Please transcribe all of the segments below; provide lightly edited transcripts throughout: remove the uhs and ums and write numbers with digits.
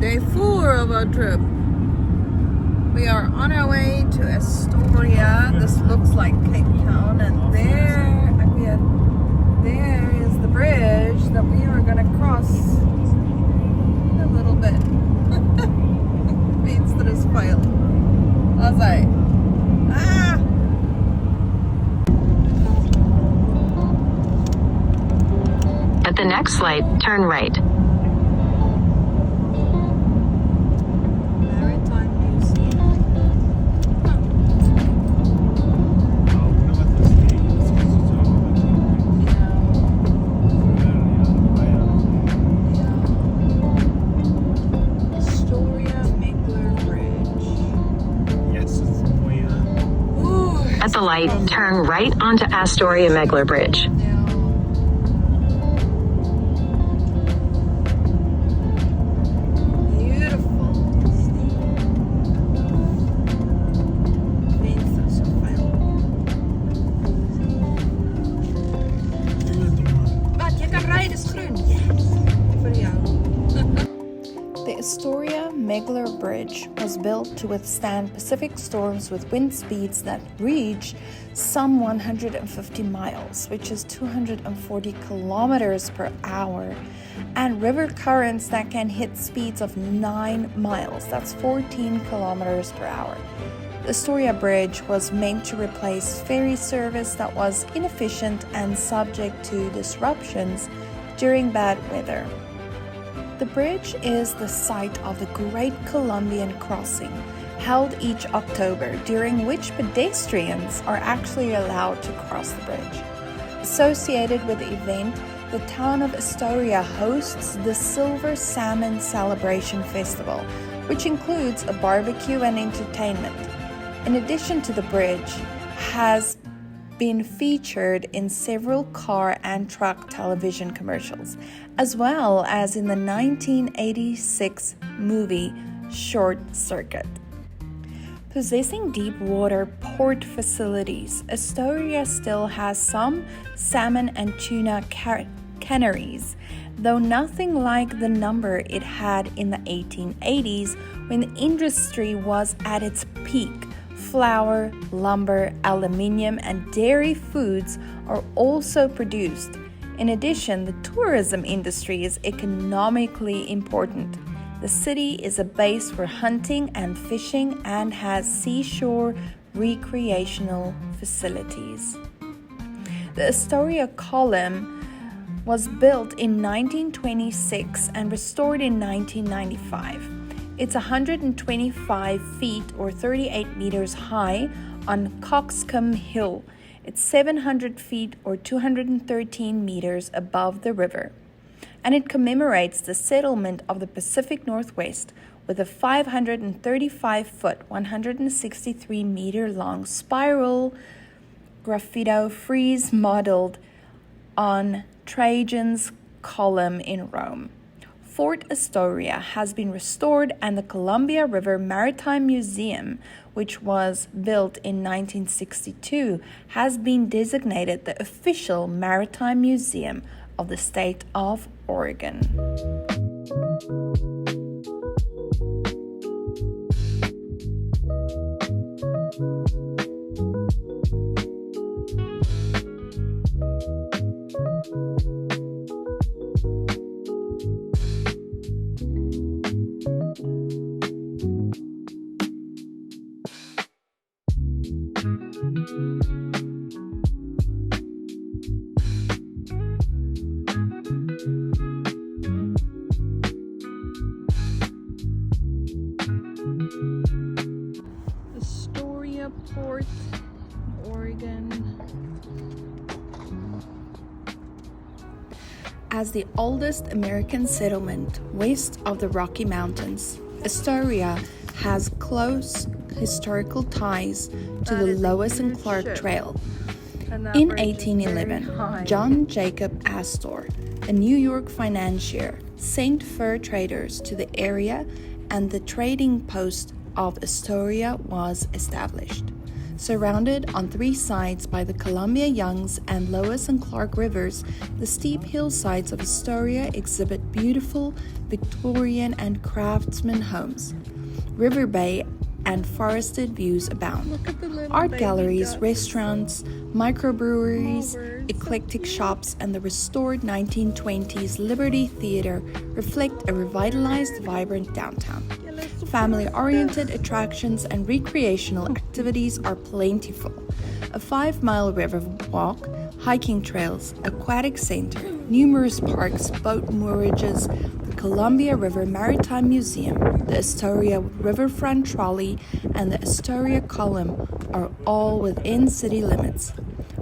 day 4 of our trip. We are on our way to Astoria. This looks like Cape Town, and there is the bridge that we are gonna cross in a little bit. Vänster speil. Alltså. At the next light, turn right. At the light, turn right onto Astoria Megler Bridge. The Astoria Megler Bridge was built to withstand Pacific storms with wind speeds that reach some 150 miles, which is 240 kilometers per hour, and river currents that can hit speeds of 9 miles, that's 14 kilometers per hour. The Astoria Bridge was meant to replace ferry service that was inefficient and subject to disruptions during bad weather. The bridge is the site of the Great Columbian Crossing, held each October, during which pedestrians are actually allowed to cross the bridge. Associated with the event, the town of Astoria hosts the Silver Salmon Celebration Festival, which includes a barbecue and entertainment. In addition to the bridge, has been featured in several car and truck television commercials, as well as in the 1986 movie Short Circuit. Possessing deep water port facilities, Astoria still has some salmon and tuna canneries, though nothing like the number it had in the 1880s when the industry was at its peak. Flour, lumber, aluminium, and dairy foods are also produced. In addition, the tourism industry is economically important. The city is a base for hunting and fishing and has seashore recreational facilities. The Astoria Column was built in 1926 and restored in 1995. It's 125 feet or 38 meters high on Coxcomb Hill. It's 700 feet or 213 meters above the river. And it commemorates the settlement of the Pacific Northwest with a 535-foot, 163-meter-long spiral graffito frieze modeled on Trajan's Column in Rome. Fort Astoria has been restored, and the Columbia River Maritime Museum, which was built in 1962, has been designated the official maritime museum of the state of Oregon. Astoria Port, Oregon. As the oldest American settlement west of the Rocky Mountains, Astoria has close historical ties to the Lois and Clark Trail. In 1811, John Jacob Astor, a New York financier, sent fur traders to the area, and the trading post of Astoria was established. Surrounded on three sides by the Columbia Youngs and Lois and Clark rivers, the steep hillsides of Astoria exhibit beautiful Victorian and craftsman homes. River Bay and forested views abound. Art galleries, restaurants, microbreweries, eclectic shops, and the restored 1920s Liberty Theater reflect a revitalized, vibrant downtown. Family-oriented attractions and recreational activities are plentiful. A 5-mile river walk, hiking trails, aquatic center, numerous parks, boat moorages, the Columbia River Maritime Museum, the Astoria Riverfront Trolley, and the Astoria Column are all within city limits.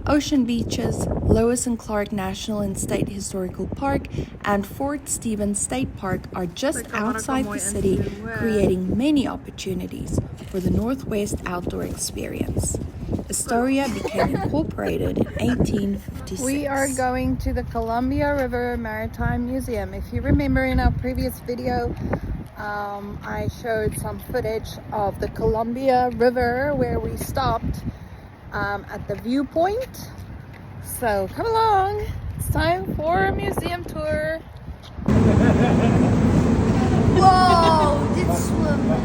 Ocean beaches, Lois and Clark National and State Historical Park, and Fort Stevens State Park are just outside the city, creating many opportunities for the Northwest outdoor experience. Astoria became incorporated in 1856. We are going to the Columbia River Maritime Museum. If you remember in our previous video, I showed some footage of the Columbia River where we stopped at the viewpoint. So come along, it's time for a museum tour. Whoa, dit zwemmen.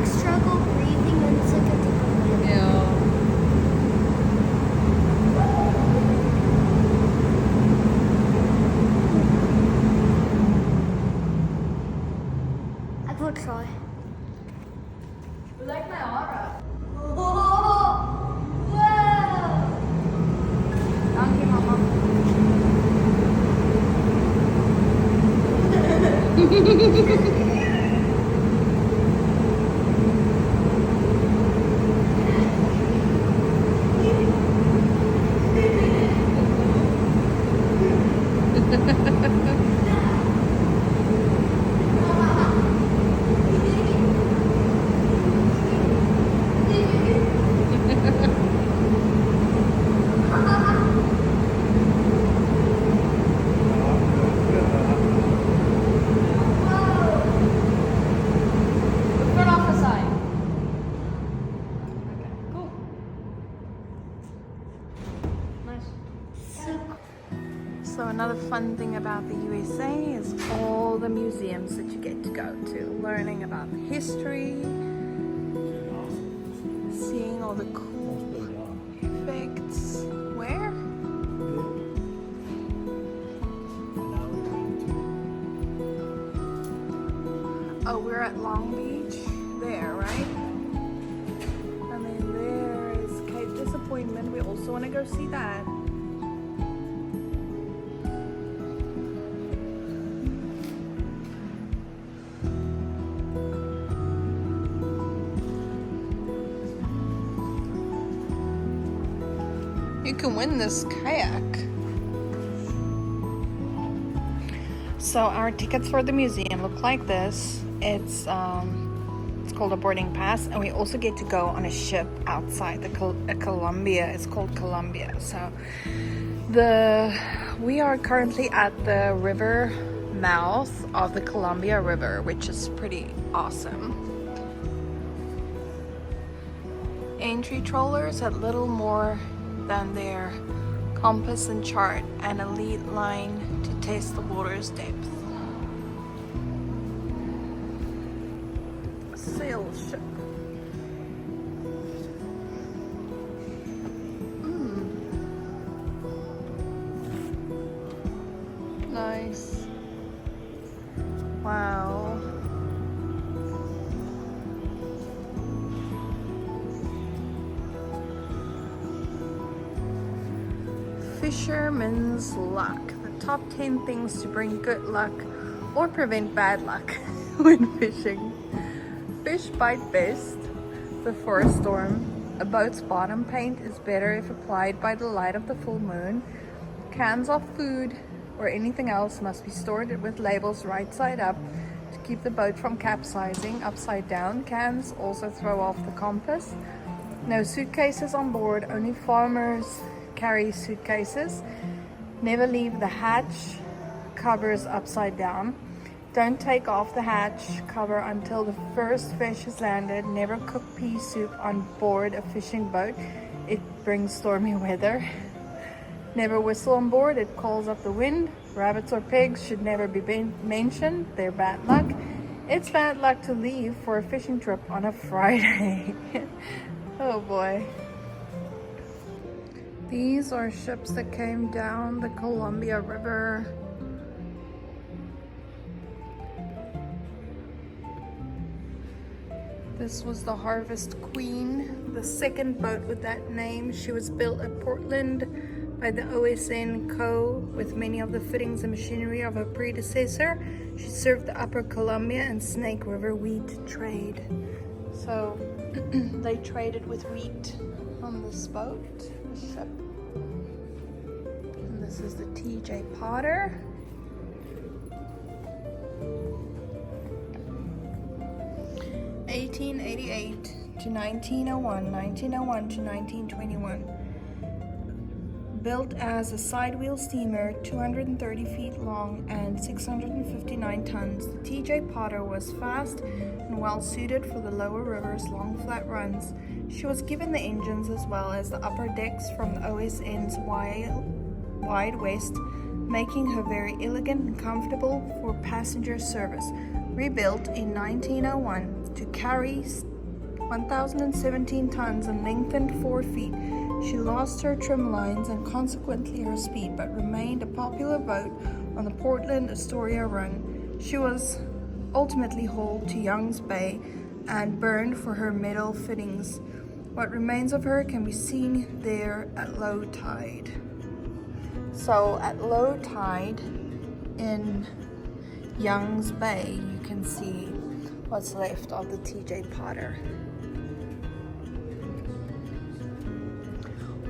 Struggle breathing and sick at the moment. I will try. You like my aura? Whoa! Danke, Mama. So another fun thing about the USA is all the museums that you get to go to, learning about the history, seeing all the cool effects. Where? Oh, we're at Long Beach, there, right? And then there is Cape Disappointment. We also want to go see that. You can win this kayak. So our tickets for the museum look like this. It's called a boarding pass, and we also get to go on a ship outside the Columbia. It's called Columbia. So we are currently at the river mouth of the Columbia River, which is pretty awesome. Entry trawlers had little more than their compass and chart and a lead line to test the water's depth. Sail ship. Nice. Wow. Fisherman's luck. The top 10 things to bring good luck or prevent bad luck when fishing. Fish bite best before a storm. A boat's bottom paint is better if applied by the light of the full moon. Cans of food or anything else must be stored with labels right side up to keep the boat from capsizing. Upside down cans also throw off the compass. No suitcases on board, only farmers carry suitcases. Never leave the hatch covers upside down. Don't take off the hatch cover until the first fish is landed. Never cook pea soup on board a fishing boat. It brings stormy weather. Never whistle on board, it calls up the wind. Rabbits or pigs should never be mentioned, they're bad luck. It's bad luck to leave for a fishing trip on a Friday. Oh boy. These are ships that came down the Columbia River. This was the Harvest Queen, the second boat with that name. She was built at Portland by the OSN Co. with many of the fittings and machinery of her predecessor. She served the Upper Columbia and Snake River wheat trade. So they traded with wheat on this boat, this ship. And this is the TJ Potter. (1888 to 1901, 1901 to 1921). Built as a sidewheel steamer, 230 feet long and 659 tons, the TJ Potter was fast and well suited for the lower river's long flat runs. She was given the engines as well as the upper decks from the OSN's Wide West, making her very elegant and comfortable for passenger service. Rebuilt in 1901 to carry 1,017 tons and lengthened 4 feet, she lost her trim lines and consequently her speed, but remained a popular boat on the Portland-Astoria run. She was ultimately hauled to Young's Bay and burned for her metal fittings. What remains of her can be seen there at low tide. So at low tide in Young's Bay, you can see what's left of the TJ Potter.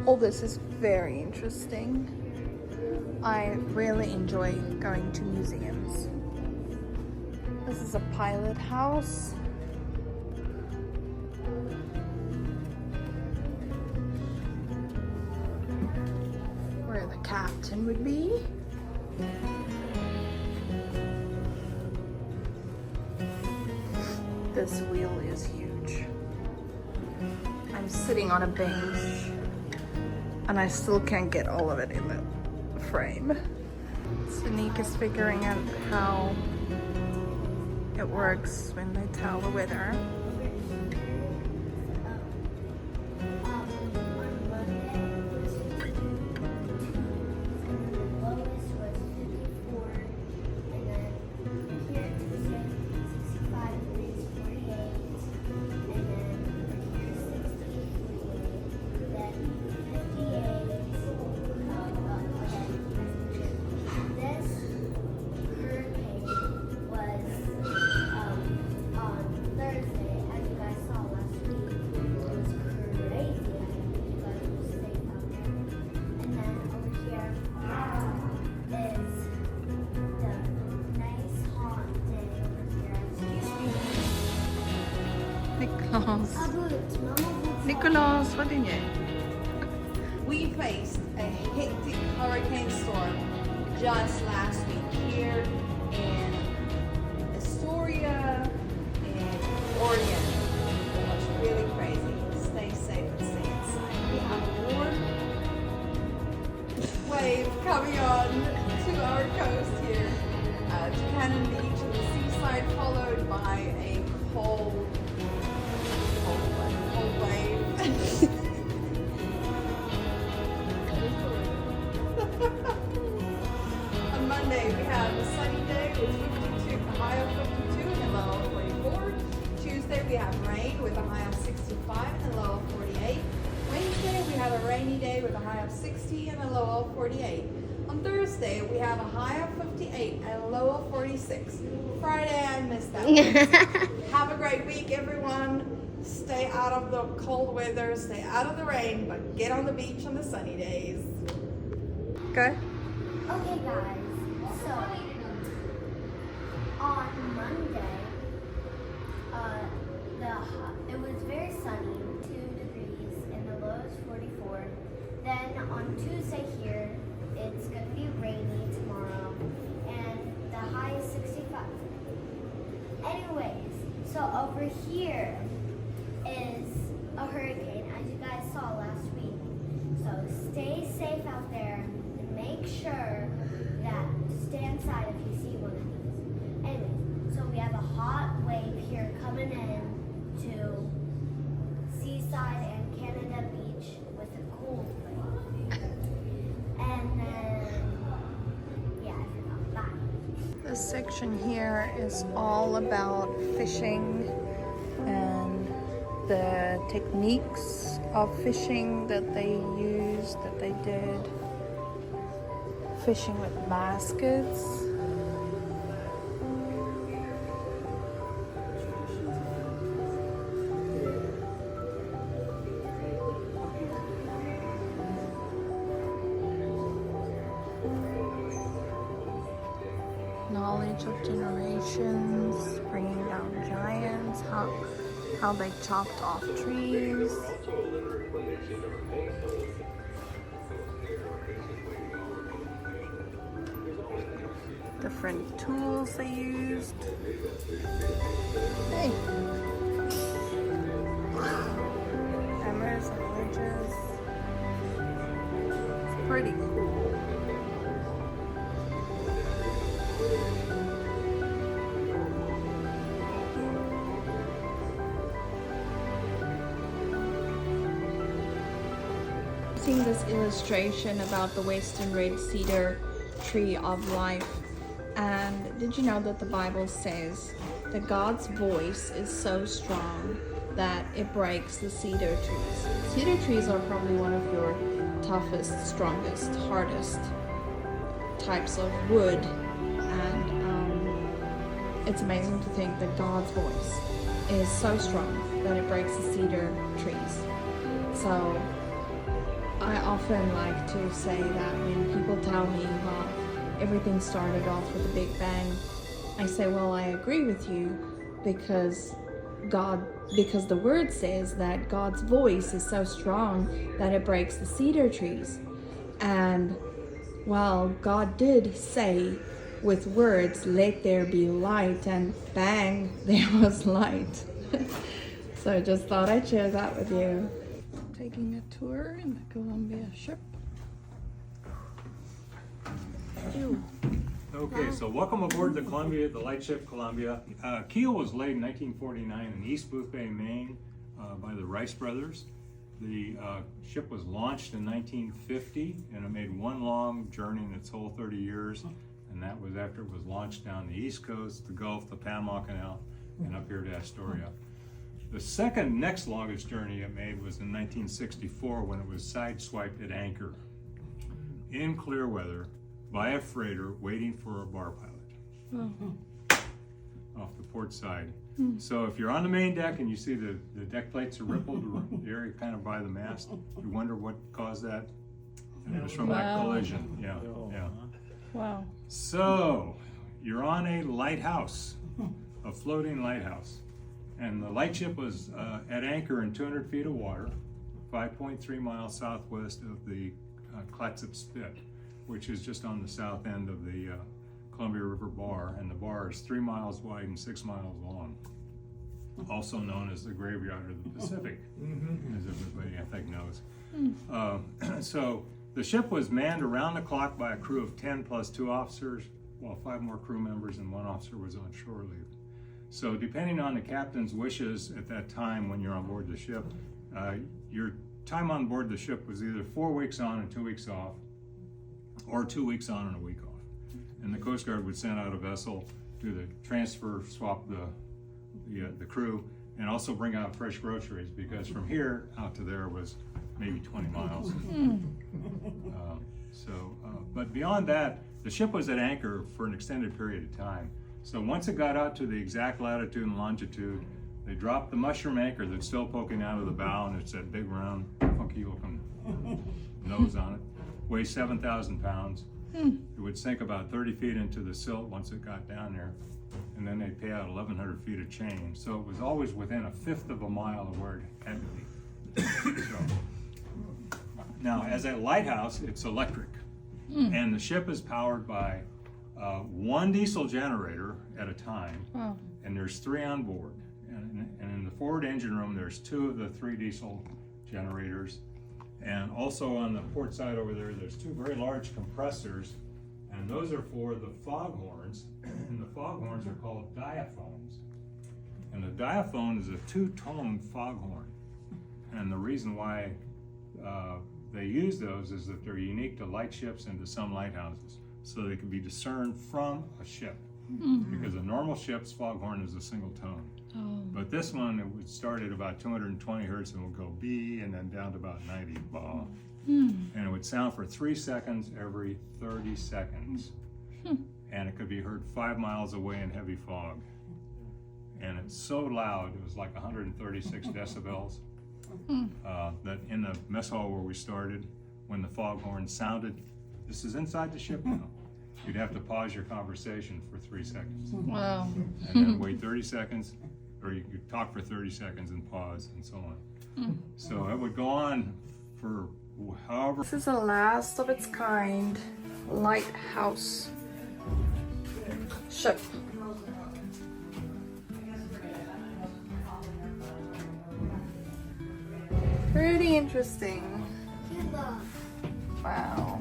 All this is very interesting. I really enjoy going to museums. This is a pilot house. Where the captain would be. This wheel is huge. I'm sitting on a bench and I still can't get all of it in the frame. Sonique is figuring out how it works when they tell the weather. Nicholas, wat doen jij? We faced a hectic hurricane storm just last week here in Astoria and Oregon. It was really crazy. Stay safe and stay inside. We have a warm wave coming on to our coast here to Cannon Beach and the seaside, followed by a cold wave. On Monday, we have a sunny day with 52, a high of 52 and a low of 44. Tuesday, we have rain with a high of 65 and a low of 48. Wednesday, we have a rainy day with a high of 60 and a low of 48. On Thursday, we have a high of 58 and a low of 46. Friday, I missed that one. Have a great week, everyone. Stay out of the cold weather, stay out of the rain, but get on the beach on the sunny days. Go. Okay guys, so on Monday, it was very sunny, 2 degrees, and the low is 44. Then on Tuesday here, it's going to be rainy tomorrow, and the high is 65. Anyways, so over here is a hurricane, as you guys saw last week. So stay safe out there and make sure that to stay inside if you see one of these. Anyways, so we have a hot wave here coming in to Seaside and Canada Beach with a cold wave. And then, yeah, I forgot that. This section here is all about fishing and the techniques of fishing that they used, that they did. Fishing with baskets. Knowledge of generations, bringing down giants, how they chopped off trees. Different tools they used. Hey. Hammers and wedges. It's pretty cool. Seeing this illustration about the Western red cedar tree of life. And did you know that the Bible says that God's voice is so strong that it breaks the cedar trees? Cedar trees are probably one of your toughest, strongest, hardest types of wood. And it's amazing to think that God's voice is so strong that it breaks the cedar trees. So I often like to say that when people tell me, well, everything started off with a big bang, I say, well, I agree with you because the word says that God's voice is so strong that it breaks the cedar trees. And well, God did say with words, let there be light, and bang, there was light. So I just thought I'd share that with you. Taking a tour in the Columbia ship. Ew. Okay, so welcome aboard the Columbia, the lightship Columbia. Keel was laid in 1949 in East Boothbay, Maine, by the Rice brothers. The ship was launched in 1950, and it made one long journey in its whole 30 years, and that was after it was launched down the East Coast, the Gulf, the Panama Canal, and up here to Astoria. The next longest journey it made was in 1964 when it was sideswiped at anchor in clear weather by a freighter waiting for a bar pilot off the port side. So if you're on the main deck and you see the deck plates are rippled, the area kind of by the mast, you wonder what caused that. And it was from that collision. Yeah. Wow. So you're on a lighthouse, a floating lighthouse. And the lightship was at anchor in 200 feet of water, 5.3 miles southwest of the Clatsop Spit, which is just on the south end of the Columbia River Bar, and the bar is 3 miles wide and 6 miles long, also known as the graveyard of the Pacific, as everybody I think knows. So the ship was manned around the clock by a crew of 10 plus 2 officers, while 5 more crew members and 1 officer was on shore leave. So depending on the captain's wishes at that time when you're on board the ship, your time on board the ship was either 4 weeks on and 2 weeks off, or 2 weeks on and a week off. And the Coast Guard would send out a vessel, do the transfer, swap the crew, and also bring out fresh groceries, because from here out to there was maybe 20 miles. But beyond that, the ship was at anchor for an extended period of time. So once it got out to the exact latitude and longitude, they dropped the mushroom anchor that's still poking out of the bow, and it's that big round funky looking nose on it. Weighs 7,000 pounds. It would sink about 30 feet into the silt once it got down there. and then they'd pay out 1,100 feet of chain. So it was always within 1/5 of a mile of where it had to be. So, now, as a lighthouse, it's electric, and the ship is powered by one diesel generator at a time, and there's 3 on board. And in the forward engine room, there's 2 of the 3 diesel generators. And also on the port side over there, there's 2 very large compressors, and those are for the foghorns. And the foghorns are called diaphones. And the diaphone is a 2-tone foghorn. And the reason why they use those is that they're unique to lightships and to some lighthouses, so they can be discerned from a ship. Because a normal ship's foghorn is a single tone. But this one, it would start at about 220 hertz and would go B and then down to about 90 ba. And it would sound for 3 seconds every 30 seconds. And it could be heard 5 miles away in heavy fog. And it's so loud, it was like 136 decibels. That in the mess hall where we started, when the foghorn sounded, this is inside the ship now, you'd have to pause your conversation for 3 seconds. Wow. And then wait 30 seconds, or you could talk for 30 seconds and pause and so on. So it would go on for however. This is the last of its kind lighthouse ship. Pretty interesting. Wow.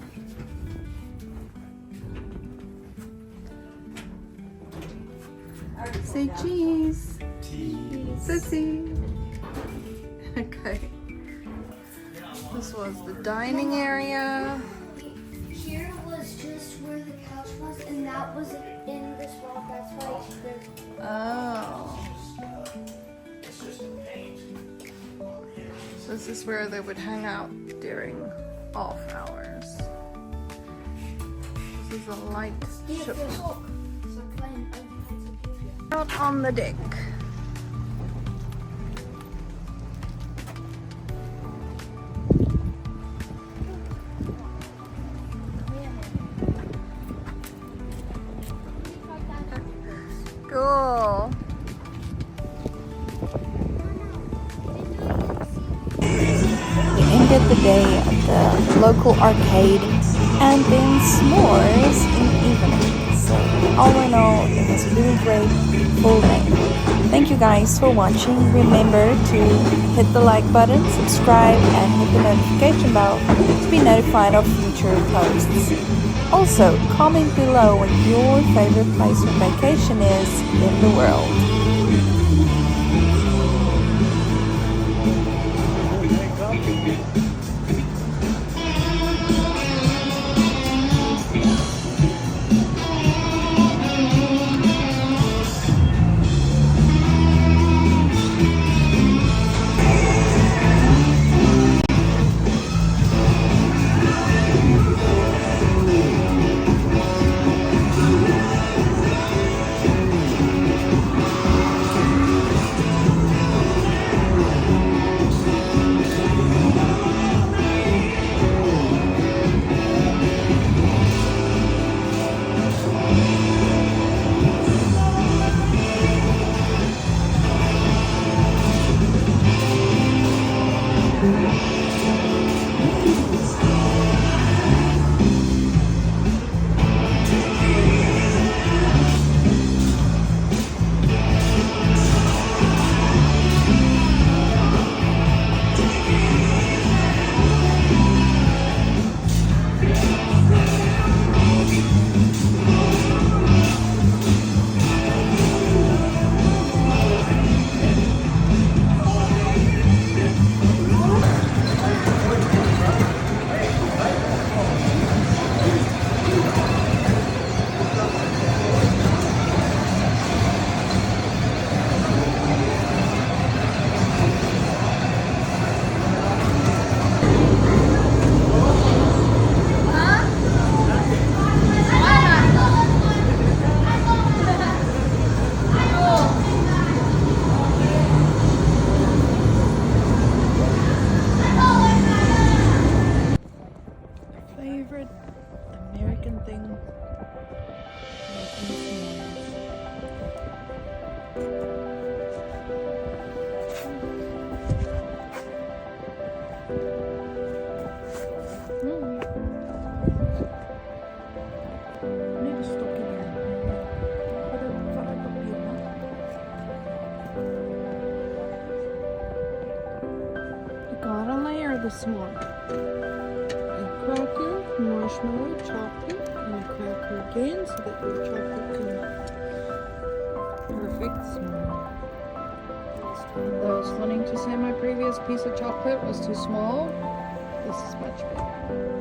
Say cheese. Sissy. Okay. This was the dining area. Here was just where the couch was, and that was in this wall. That's why it's Oh. So this is where they would hang out during off hours. This is a light ship. Out on the deck. Cool. We ended the day at the local arcade and then s'mores in the evening. So all in all, it was a really great full day. Thank you guys for watching. Remember to hit the like button, subscribe, and hit the notification bell to be notified of future posts. Also, comment below what your favorite place of vacation is in the world. Nu är det stocken igen. Förra papirna. I got a layer this one. A cracker, marshmallow, chocolate, and a cracker again so that the chocolate can perfect. I was wanting to say my previous piece of chocolate was too small. This is much bigger.